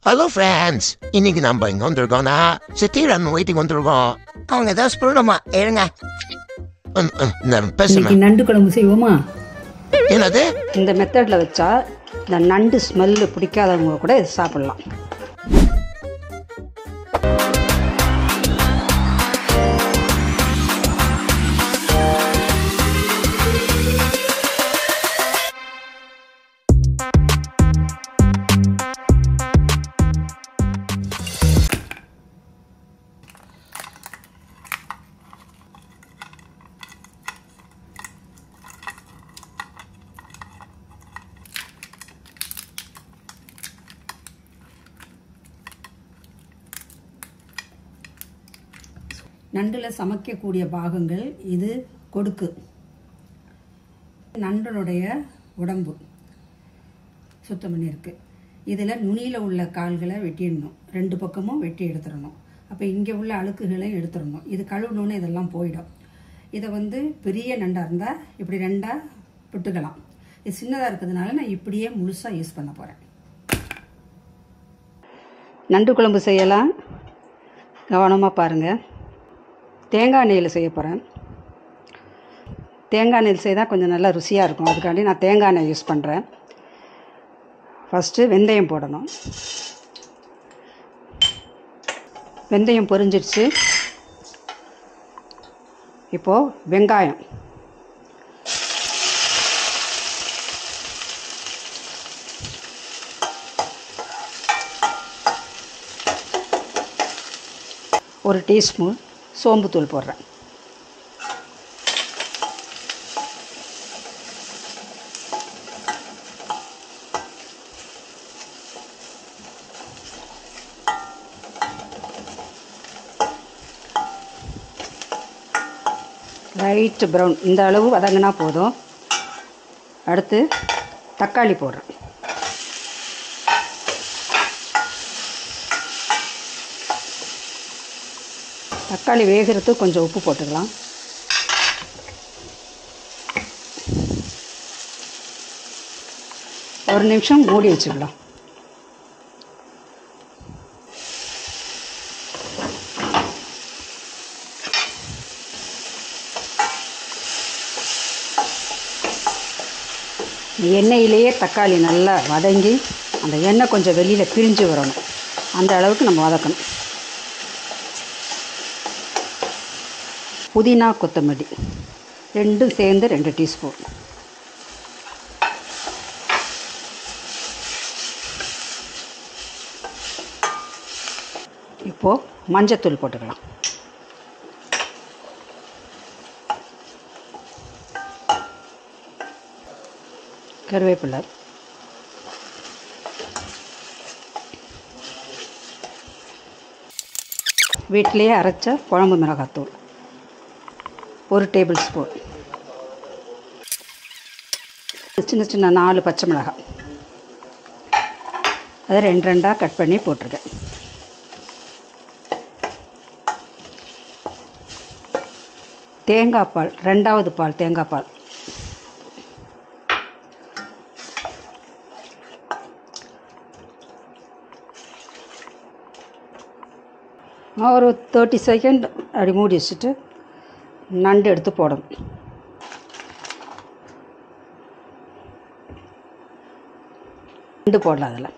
Hello friends, இன்னைக்கு நம்ம இங்க வந்திருக்கோம்னா சித்திரன் வெயிட்டிங் வந்திருக்கோம். அவங்க ஏதாவது சொல்லணுமா? ஏழுங்க பேசுங்க. நண்டு குழம்பு செய்வோமா? என்னது? இந்த மெத்தட்ல வச்சா இந்த நண்டு ஸ்மெல்லு பிடிக்காதவங்க கூட இது சாப்பிடலாம். நண்டில் சமைக்கக்கூடிய பாகங்கள் இது. கொடுக்கு நண்டனுடைய உடம்பு சுத்தம் பண்ணியிருக்கு. இதில் நுனியில் உள்ள கால்களை வெட்டிடணும், ரெண்டு பக்கமும் வெட்டி எடுத்துடணும். அப்போ இங்கே உள்ள அழுக்குகளையும் எடுத்துடணும். இது கழுவணுன்னு இதெல்லாம் போயிடும். இதை பெரிய நண்டாக இருந்தால் இப்படி ரெண்டாக விட்டுக்கலாம். இது சின்னதாக இருக்கிறதுனால நான் இப்படியே முழுசாக யூஸ் பண்ண போகிறேன். நண்டு குழம்பு செய்யலாம், கவனமாக பாருங்கள். தேங்காய் எண்ணெயில் செய்ய போகிறேன். தேங்காய் எண்ணெயில் செய்தால் கொஞ்சம் நல்லா ருசியாக இருக்கும். அதுக்காண்டி நான் தேங்காய் எண்ணெய் யூஸ் பண்ணுறேன். ஃபஸ்ட்டு வெந்தயம் போடணும். வெந்தயம் பொரிஞ்சிடுச்சு. இப்போது வெங்காயம், ஒரு டீஸ்பூன் சோம்புத்தூள் போடுறேன். லைட் ப்ரௌன் இந்த அளவு வதங்கினா போதும். அடுத்து தக்காளி போடுறேன். தக்காளி வேகிறதுக்கு கொஞ்சம் உப்பு போட்டுக்கலாம். ஒரு நிமிஷம் மூடி வச்சுக்கலாம். எண்ணெயிலேயே தக்காளி நல்லா வதங்கி அந்த எண்ணெய் கொஞ்சம் வெளியில் பிரிஞ்சு வரணும். அந்த அளவுக்கு நம்ம வதக்கணும். புதினா கொத்தமல்லி ரெண்டும் சேர்ந்து 2 டீஸ்பூன். இப்போது மஞ்சத்தூள் போட்டுக்கலாம். கருவேப்பிலை, வீட்டிலேயே அரைச்ச குழம்பு மிளகாத்தூள் 1 டேபிள் ஸ்பூன். சின்ன சின்ன 4 பச்சை மிளகாய், அதை 2 கட் பண்ணி போட்டிருக்கேன். தேங்காய் பால், 2வது பால் தேங்காய் பால். ஒரு 30 செகண்ட் அப்படி மூடி வச்சுட்டு நண்டு எடுத்து போடணும். நண்டு போடலாம் அதில்.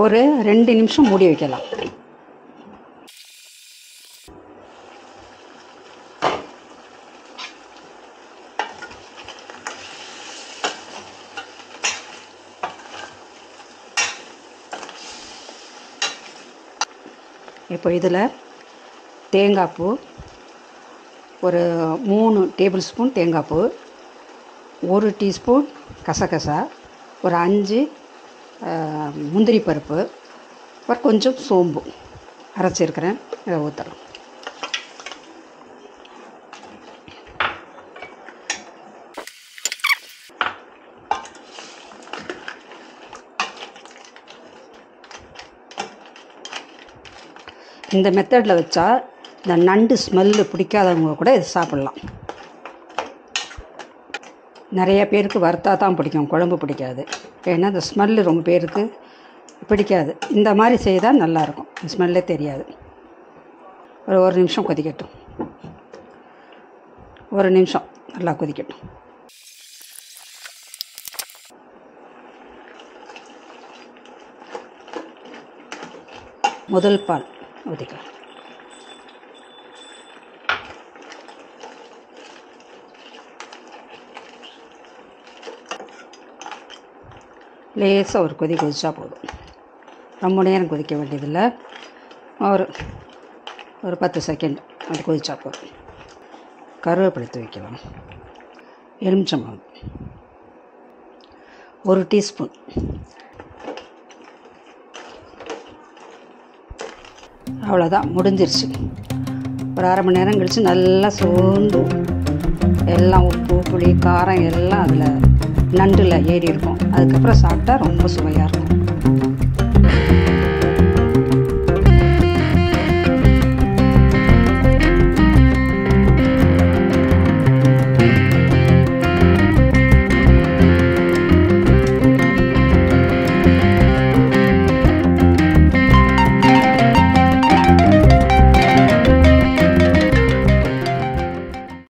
ஒரு 2 நிமிஷம் மூடி வைக்கலாம். இப்போ இதில் தேங்காய்ப்பூ, ஒரு 3 டேபிள் ஸ்பூன் தேங்காய்ப்பூ, 1 டீஸ்பூன் கசகசா, ஒரு 5 முந்திரி பருப்பு, ஒரு கொஞ்சம் சோம்பு அரைச்சிருக்கிறேன். இதை ஊற்றலாம். இந்த மெத்தடில் வச்சா இந்த நண்டு ஸ்மெல்லு பிடிக்காதவங்க கூட இது சாப்பிட்லாம். நிறைய பேருக்கு வறுத்தா தான் பிடிக்கும், குழம்பு பிடிக்காது. ஏன்னா இந்த ஸ்மெல்லு ரொம்ப பேருக்கு பிடிக்காது. இந்த மாதிரி செய்தால் நல்லாயிருக்கும், ஸ்மெல்லே தெரியாது. ஒரு நிமிஷம் கொதிக்கட்டும். ஒரு நிமிஷம் நல்லா கொதிக்கட்டும். முதல் பால் ஊற்றிக்கலாம். லேசாக ஒரு கொதி கொதிச்சா போதும். ரொம்ப நேரம் கொதிக்க வேண்டியதில்லை. ஒரு 10 செகண்ட் அது கொதிச்சா போதும். கருவேப்பிலை வைக்கலாம். எலுமிச்சம்பழம் 1 டீஸ்பூன். அவ்வளோதான், முடிஞ்சிருச்சு. ஒரு அரை மணி நேரம் கழித்து நல்லா சோர்ந்து எல்லாம் உப்பு புளி காரம் எல்லாம் அதில் நண்டில் ஏறி இருக்கும். அதுக்கப்புறம் சாப்பிட்டா ரொம்ப சுவையாக இருக்கும்.